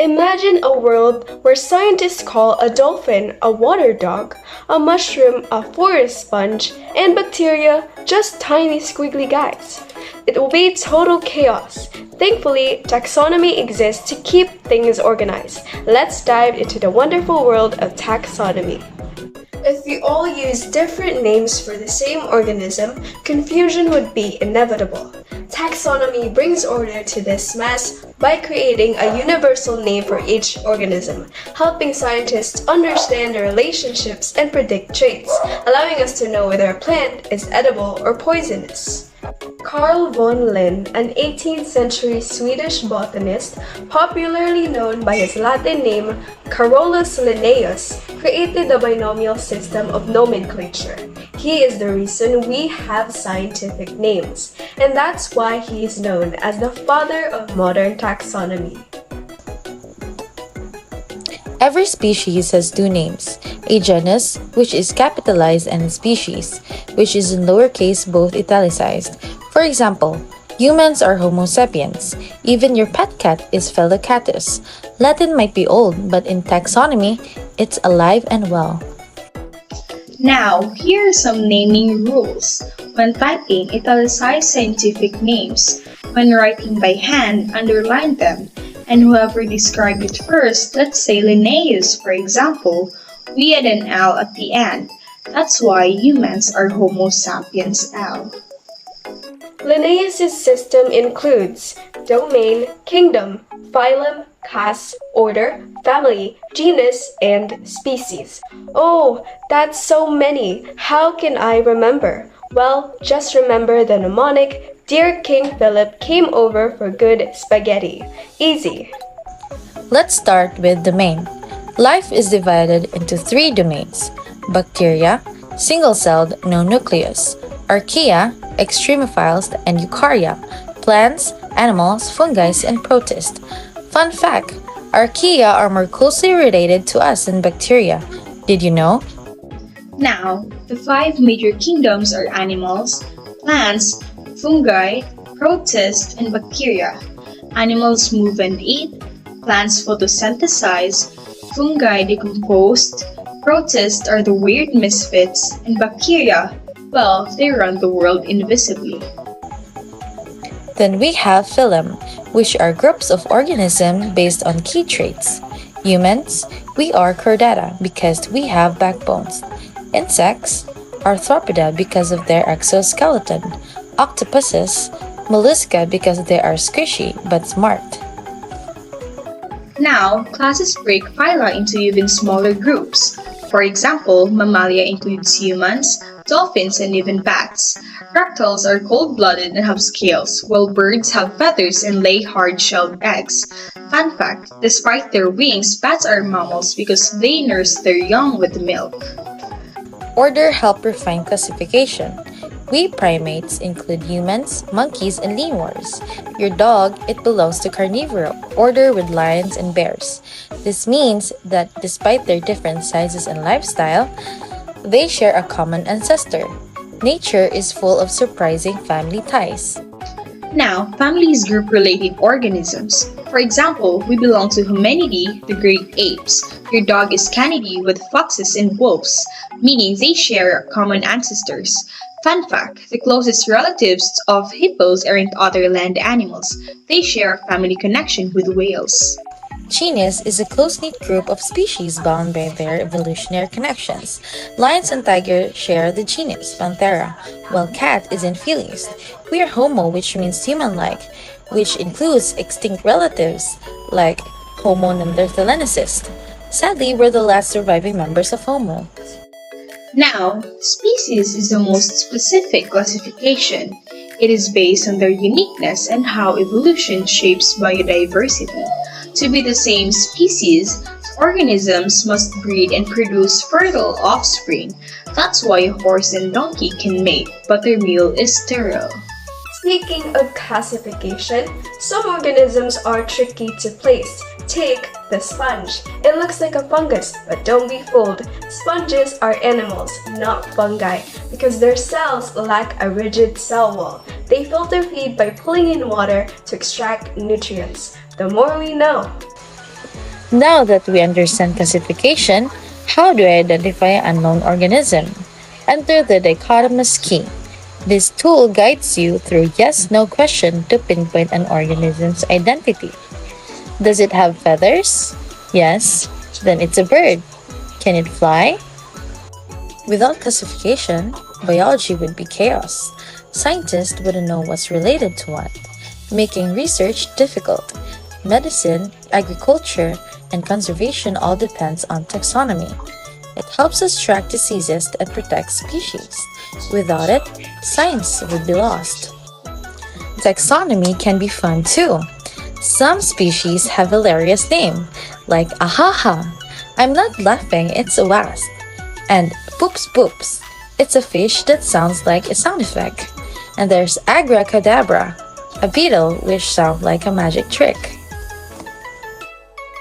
Imagine a world where scientists call a dolphin a water dog, a mushroom a forest sponge, and bacteria just tiny squiggly guys. It will be total chaos. Thankfully, taxonomy exists to keep things organized. Let's dive into the wonderful world of taxonomy. If we all use different names for the same organism, confusion would be inevitable. Taxonomy brings order to this mess by creating a universal name for each organism, helping scientists understand the relationships and predict traits, allowing us to know whether a plant is edible or poisonous. Carl von Linné, an 18th century Swedish botanist, popularly known by his Latin name Carolus Linnaeus, created the binomial system of nomenclature. He is the reason we have scientific names, and that's why he is known as the father of modern taxonomy. Every species has two names, a genus, which is capitalized, and a species, which is in lowercase both italicized. For example, humans are Homo sapiens. Even your pet cat is Felocatus. Latin might be old, but in taxonomy, it's alive and well. Now, here are some naming rules. When typing, italicize scientific names. When writing by hand, underline them. And whoever described it first, let's say Linnaeus, for example, we add an L at the end. That's why humans are Homo sapiens L. Linnaeus' system includes domain, kingdom, phylum, class, order, family, genus, and species. Oh, that's so many! How can I remember? Well, just remember the mnemonic, Dear King Philip came over for good spaghetti. Easy. Let's start with domain. Life is divided into three domains: bacteria, single-celled, no nucleus; archaea, extremophiles, and eukarya, plants, animals, fungi, and protists. Fun fact, archaea are more closely related to us than bacteria. Did you know? Now, the five major kingdoms are animals, plants, fungi, protists, and bacteria. Animals move and eat, plants photosynthesize, fungi decompose, protists are the weird misfits, and bacteria, well, they run the world invisibly. Then we have phylum, which are groups of organisms based on key traits. Humans, we are chordata because we have backbones. Insects, arthropoda because of their exoskeleton. Octopuses, mollusca because they are squishy but smart. Now, classes break phyla into even smaller groups. For example, Mammalia includes humans, dolphins, and even bats. Reptiles are cold-blooded and have scales, while birds have feathers and lay hard-shelled eggs. Fun fact, despite their wings, bats are mammals because they nurse their young with milk. Order help refine classification. We primates include humans, monkeys, and lemurs. Your dog, it belongs to carnivora, order with lions and bears. This means that despite their different sizes and lifestyle, they share a common ancestor. Nature is full of surprising family ties. Now, families group related organisms. For example, we belong to Hominidae, the great apes. Your dog is Canidae with foxes and wolves, meaning they share common ancestors. Fun fact, the closest relatives of hippos aren't other land animals. They share a family connection with whales. Genus is a close-knit group of species bound by their evolutionary connections. Lions and tigers share the genus Panthera, while cat is in Felis. We are Homo, which means human-like, which includes extinct relatives like Homo neanderthalensis. Sadly, we're the last surviving members of Homo. Now, species is the most specific classification. It is based on their uniqueness and how evolution shapes biodiversity. To be the same species, organisms must breed and produce fertile offspring. That's why a horse and donkey can mate, but their mule is sterile. Speaking of classification, some organisms are tricky to place. Take the sponge. It looks like a fungus, but don't be fooled. Sponges are animals, not fungi, because their cells lack a rigid cell wall. They filter feed by pulling in water to extract nutrients. The more we know. Now that we understand classification, how do I identify an unknown organism? Enter the dichotomous key. This tool guides you through yes-no question to pinpoint an organism's identity. Does it have feathers? Yes, then it's a bird. Can it fly? Without classification, biology would be chaos. Scientists wouldn't know what's related to what, making research difficult. Medicine, agriculture, and conservation all depends on taxonomy. It helps us track diseases and protect species. Without it, science would be lost. Taxonomy can be fun too. Some species have hilarious names, like ahaha. I'm not laughing, it's a wasp. And poops poops. It's a fish that sounds like a sound effect. And there's abracadabra, a beetle which sounds like a magic trick.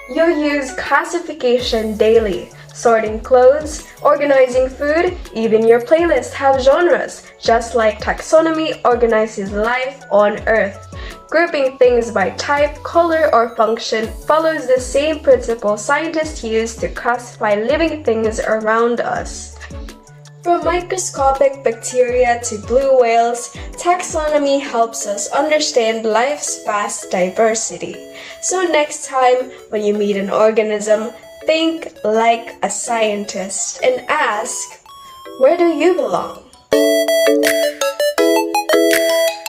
You use classification daily, sorting clothes, organizing food, even your playlists have genres, just like taxonomy organizes life on Earth. Grouping things by type, color, or function follows the same principle scientists use to classify living things around us. From microscopic bacteria to blue whales, taxonomy helps us understand life's vast diversity. So next time when you meet an organism, think like a scientist and ask, where do you belong?